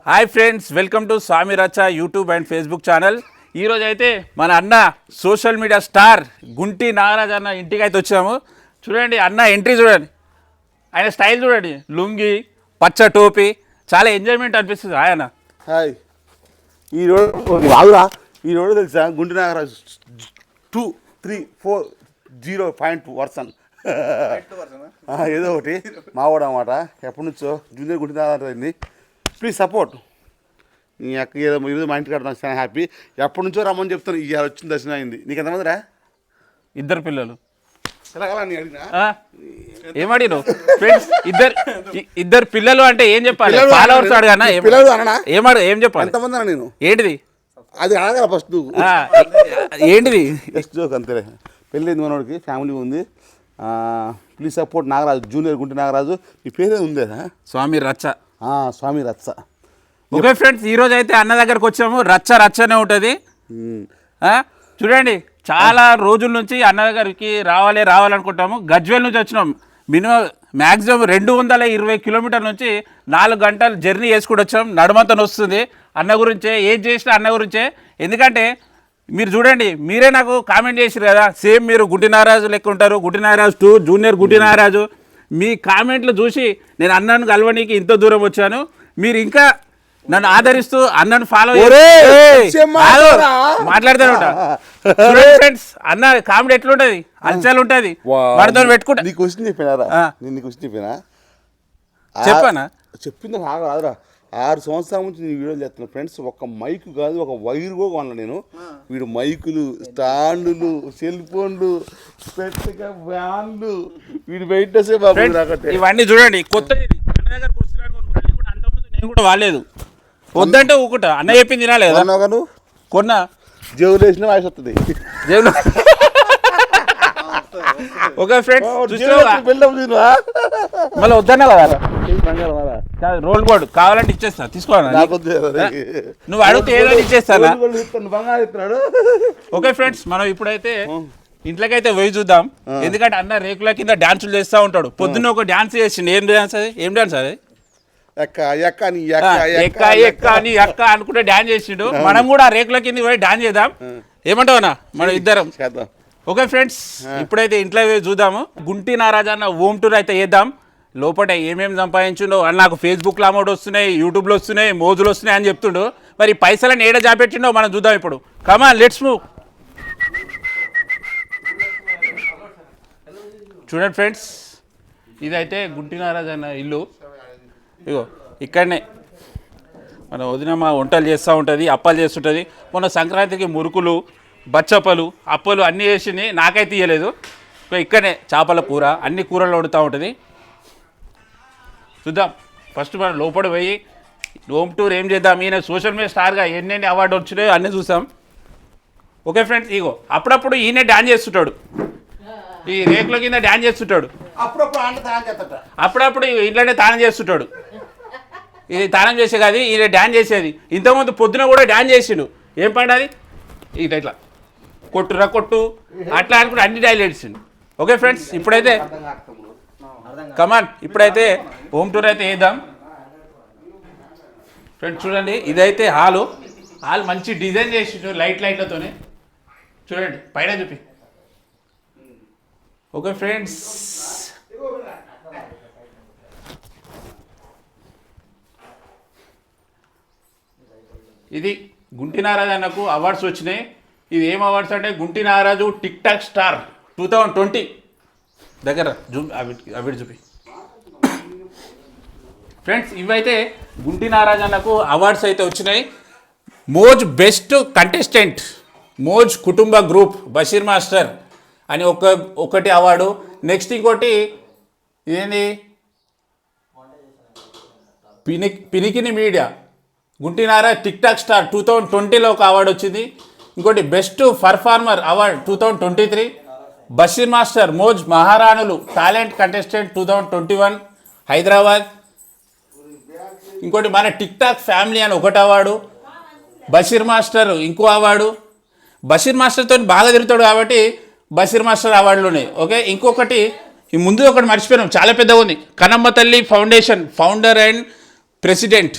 Hi friends, welcome to స్వామి రచ్చ YouTube and Facebook channel. ఈరోజు అయితే మన అన్న social media star Gunti Nagaraj అన్న ఇంటికి అయితే వచ్చాము. చూడండి అన్న ఎంట్రీ చూడండి, ఆయన స్టైల్ చూడండి, లుంగి పచ్చ టోపీ, చాలా ఎంజాయ్మెంట్ అనిపిస్తుంది. ఆయన హాయ్. ఈరోజు తెలుసా గుంటి నాగరాజు 234.0 ఏదో ఒకటి మావాడు అన్నమాట. ఎప్పటి నుంచో జూనియర్ గుంటి నాగరాజు అయింది. Please support. నీ అక్క ఏదో ఈరోజు మా ఇంటికి నాకు చాలా హ్యాపీ. ఎప్పటి నుంచో రమ్మని చెప్తాను. ఇవాళ వచ్చిన దర్శనం అయింది. నీకు ఎంతమంది రా? 2 పిల్లలు. అడిగినా ఏమడిను ఫ్రెండ్స్? ఇద్దరు పిల్లలు అంటే ఏం చెప్పాలి? ఫాలోవర్స్ అడగనా? ఏం చెప్పాలి? ఎంతమంది అన్నా నేను? ఏంటిది అది అడగల ఫస్ట్ నువ్వు. ఏంటిది? జస్ట్ జోక్ అంతేలే. పెళ్ళింది మనోడికి, ఫ్యామిలీ ఉంది. Please support Nagaraju, junior Gunti Nagaraju. నీ పేరే ఉందేనా? స్వామి రచ్చ. స్వామి రచ్చ. ఓకే ఫ్రెండ్స్, ఈరోజు అయితే అన్న దగ్గరకు వచ్చాము. రచ్చనే ఉంటుంది. చూడండి, చాలా రోజుల నుంచి అన్న దగ్గరికి రావాలనుకుంటాము. గజ్వేల్ నుంచి వచ్చినాం. మ్యాక్సిమం 220 కిలోమీటర్ల నుంచి 4 గంటలు జర్నీ చేసుకుంటూ వచ్చాం. నడుమంతా వస్తుంది అన్న గురించే, ఏం చేసినా అన్న గురించే. ఎందుకంటే మీరు చూడండి, మీరే నాకు కామెంట్ చేసారు కదా, సేమ్ మీరు గుంటి నాగరాజు లెక్క ఉంటారు, గుంటి నాగరాజు 2 జూనియర్ గుంటి నాగరాజు. మీ కామెంట్లు చూసి నేను అన్నను కలవడానికి ఇంత దూరం వచ్చాను. మీరు ఇంకా నన్ను ఆదరిస్తూ అన్నను ఫాలో మాట్లాడతాను. ఫ్రెండ్స్, అన్న కామెడీ ఎట్లుంటది, అలచాలు ఉంటుంది. వాడితో పెట్టుకుంటా. నీ క్వశ్చన్ చెప్పినారా? నేను క్వశ్చన్ చెప్పినా చెప్పానా? చెప్పింది రాదురా. 6 సంవత్సరాల నుంచి నేను వీడియోలు చేస్తున్నా ఫ్రెండ్స్. ఒక మైక్ కాదు, ఒక వైర్ కూడా కొన్నా నేను. వీడు మైకులు, స్టాండ్లు, సెల్ ఫోన్లు, పెద్దగా ఫ్యాన్లు, వీడు బయట ఇవన్నీ చూడండి. కొత్త నేను కూడా వాలేదు. వద్దంటే ఊకుంటా. అన్న చెప్పింది తినాలేదా? కొన్నా జేబులు వేసిన వాయిస్ వస్తుంది. జేబులో ఓకే ఫ్రెండ్స్, మళ్ళీ వద్దన్నా కదా. రోల్ బోర్డు కావాలంటే ఇచ్చేస్తా, తీసుకోవాలి. నువ్వు అడిగితే ఏదైనా ఇచ్చేస్తాను. ఓకే ఫ్రెండ్స్, మనం ఇప్పుడైతే ఇంట్లోకైతే పోయి చూద్దాం. ఎందుకంటే అన్న రేకుల కింద డాన్సులు చేస్తూ ఉంటాడు. పొద్దున్న ఒక డాన్స్ చేసిండు. ఏం డాన్స్ అది? ఎక్క అనుకుంటే డాన్స్ చేసిండు. మనం కూడా రేకుల కింద పోయి డాన్స్ చేద్దాం. ఏమంటావునా? మనం ఇద్దరం చేద్దాం. ఓకే ఫ్రెండ్స్, ఇప్పుడైతే ఇంట్లో చూద్దాము. గుంటి నాగరాజు అన్న హోమ్ టూర్ అయితే చేద్దాం. లోపల ఏమేమి సంపాదించిండో అని నాకు ఫేస్బుక్లో అమౌంట్ వస్తున్నాయి, యూట్యూబ్లో వస్తున్నాయి, మోజులు వస్తున్నాయి అని చెప్తుండు. మరి పైసలను ఏడ జాపెట్టిండో మనం చూద్దాం ఇప్పుడు. కమాన్, లెట్స్ మూవ్. చూడండి ఫ్రెండ్స్, ఇదైతే గుంటి నాగరాజు అన్న ఇల్లు. ఇగో ఇక్కడనే మన వదిన మా వంటలు చేస్తూ ఉంటుంది, అప్పాలు చేస్తుంటుంది. మొన్న సంక్రాంతికి మురుకులు, బచ్చప్పలు, అప్పలు అన్నీ చేసింది. నాకైతే ఇయ్యలేదు. ఇక్కడనే చేపల కూర, అన్ని కూరలు వండుతూ ఉంటుంది. చూద్దాం. ఫస్ట్ మనం లోపల పోయి హోమ్ టూర్ ఏం చేద్దాం. ఈయన సోషల్ మీడియా స్టార్గా ఎన్నెన్ని అవార్డు వచ్చినాయో అన్నీ చూసాం. ఓకే ఫ్రెండ్స్, ఇగో అప్పుడప్పుడు ఈయనే డాన్స్ చేస్తుంటాడు. ఈ రేకుల కింద డాన్స్ చేస్తుంటాడు. అప్పుడప్పుడు ఇంట్లోనే తానం చేస్తుంటాడు. ఇది తానం చేసే కాదు, ఈయన డాన్స్ చేసేది. ఇంతకుముందు పొద్దున కూడా డాన్స్ చేసిండు. ఏం పండాది ఇట్లా కొట్టురా కొట్టు అట్లా అనుకుంటే అన్ని డాన్స్ చేసిండు. ఓకే ఫ్రెండ్స్, ఇప్పుడైతే కమాన్, ఇప్పుడైతే హోమ్ టూర్ అయితే వేద్దాం. ఫ్రెండ్స్ చూడండి, ఇదైతే హాల్ మంచి డిజైన్ చేసిండు లైట్లతోనే. చూడండి పైన చూపి. ఓకే ఫ్రెండ్స్, ఇది గుంటి నాగరాజు అన్నకు అవార్డ్స్ వచ్చినాయి. ఇది ఏం అవార్డ్స్ అంటే Gunti Nagaraju TikTok star 2020 దగ్గర అవి చూపి. ఫ్రెండ్స్, ఇవైతే గుంటి నాగరాజు అన్నకు అవార్డ్స్ అయితే వచ్చినాయి. మోజ్ బెస్ట్ కంటెస్టెంట్, మోజ్ కుటుంబ గ్రూప్, బషీర్ మాస్టర్ అని ఒకటి అవార్డు. నెక్స్ట్ ఇంకోటి ఇదేంటి, పినికిని media Gunti Nagaraju TikTok star 2020లో ఒక అవార్డు వచ్చింది. ఇంకోటి best performer award 2023. Basheer master Moj మహారాణులు టాలెంట్ కంటెస్టెంట్ 2021 హైదరాబాద్. ఇంకోటి మన టిక్ టాక్ ఫ్యామిలీ అని ఒకటి అవార్డు. బషీర్ మాస్టర్ ఇంకో అవార్డు. బషీర్ మాస్టర్తో బాగా తిరుగుతాడు కాబట్టి బషీర్ మాస్టర్ అవార్డులు ఉన్నాయి. ఓకే, ఇంకొకటి ఈ ముందు ఒకటి మర్చిపోయినాం, చాలా పెద్దగా ఉంది. కనమ్మ తల్లి ఫౌండేషన్ ఫౌండర్ అండ్ ప్రెసిడెంట్.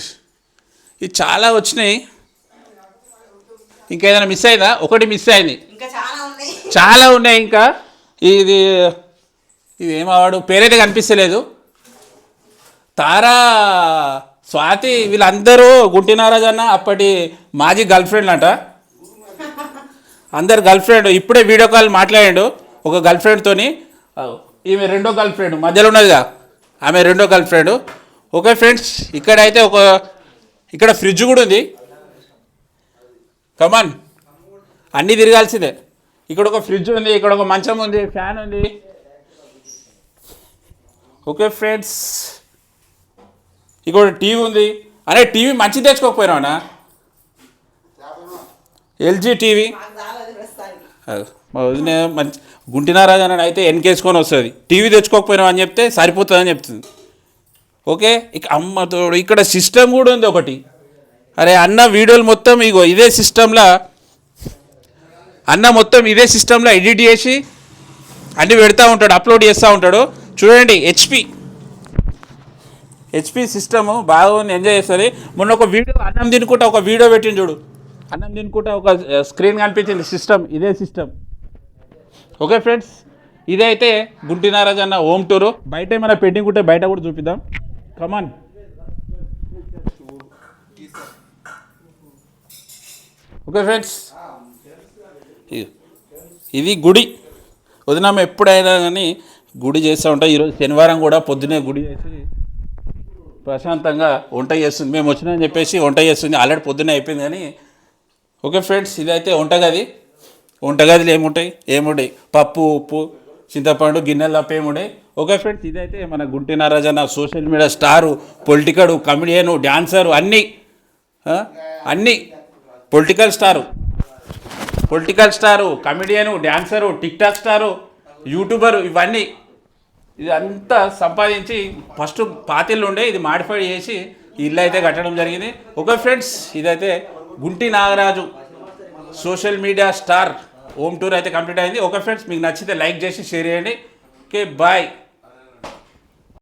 ఇది చాలా వచ్చినాయి. ఇంకేదైనా మిస్ అయిందా? ఒకటి మిస్ అయింది. ఇంకా చాలా ఉన్నాయి. చాలా ఉన్నాయి ఇంకా. ఇది ఇది ఏమవాడు పేరైతే కనిపిస్తలేదు. తారా, స్వాతి వీళ్ళందరూ గుంటి నారాజ్ అన్న అప్పటి మాజీ గర్ల్ ఫ్రెండ్ అంట. అందరు గర్ల్ ఫ్రెండ్. ఇప్పుడే వీడియో కాల్ మాట్లాడాడు ఒక గర్ల్ ఫ్రెండ్తోని. ఈమె రెండో గర్ల్ ఫ్రెండ్ మధ్యలో ఉన్నదిగా, ఆమె రెండో గర్ల్ ఫ్రెండ్. ఓకే ఫ్రెండ్స్, ఇక్కడైతే ఇక్కడ ఫ్రిడ్జ్ కూడా ఉంది. కమాన్, అన్నీ తిరగాల్సిందే. ఇక్కడ ఒక ఫ్రిడ్జ్ ఉంది, ఇక్కడ ఒక మంచం ఉంది, ఫ్యాన్ ఉంది. ఓకే ఫ్రెండ్స్, ఇక్కడ టీవీ ఉంది. అనే టీవీ మంచి తెచ్చుకోకపోయినా అన్న, ఎల్జీ టీవీ. మా వదిన మంచి గుంటి నారాజ్ అని అయితే ఎన్కేసుకొని వస్తుంది. టీవీ తెచ్చుకోకపోయినావు అని చెప్తే సరిపోతుందని చెప్తుంది. ఓకే, ఇక అమ్మతో ఇక్కడ సిస్టమ్ కూడా ఉంది ఒకటి. అరే అన్న వీడియోలు మొత్తం ఇగో ఇదే సిస్టంలో, అన్న మొత్తం ఇదే సిస్టంలో ఎడిట్ చేసి అన్నీ పెడతా ఉంటాడు, అప్లోడ్ చేస్తూ ఉంటాడు. చూడండి, హెచ్పి సిస్టము బాగా ఎంజాయ్ చేస్తుంది. మొన్న ఒక వీడియో అన్నం తినుకుంటా ఒక వీడియో పెట్టింది చూడు, అన్నం తినుకుంటా ఒక స్క్రీన్ కనిపించింది. సిస్టమ్ ఇదే సిస్టమ్. ఓకే ఫ్రెండ్స్, ఇదైతే గుంటి నారాజ్ అన్న హోమ్ టూరు. బయట ఏమైనా పెయింటింగ్ ఉంటే బయట కూడా చూపిద్దాం. కమాన్. ఓకే ఫ్రెండ్స్, ఇది గుడి. వదినామ ఎప్పుడైనా కానీ గుడి చేస్తూ ఉంటాం. ఈరోజు శనివారం కూడా పొద్దునే గుడి చేసి ప్రశాంతంగా వంట చేస్తుంది. మేము వచ్చినామని చెప్పేసి వంట చేస్తుంది. ఆల్రెడీ పొద్దున్నే అయిపోయింది కానీ. ఓకే ఫ్రెండ్స్, ఇదైతే వంటగది. వంటగదిలో ఏముంటాయి పప్పు, ఉప్పు, చింతపండు, గిన్నెలు తప్ప ఏముంటాయి. ఓకే ఫ్రెండ్స్, ఇదైతే మన గుంటి నారాజ్ అన్న social media star, political, comedian, dancer, అన్నీ political star, comedian, dancer, TikTok star, youtuber, ఇవన్నీ ఇదంతా సంపాదించి ఫస్ట్ పాతిళ్ళు ఉండే ఇది మాడిఫై చేసి ఇల్లు అయితే కట్టడం జరిగింది. ఓకే ఫ్రెండ్స్, ఇదైతే Gunti Nagaraju social media star home tour అయితే కంప్లీట్ అయింది. ఓకే ఫ్రెండ్స్, మీకు నచ్చితే లైక్ చేసి షేర్ చేయండి. Okay bye.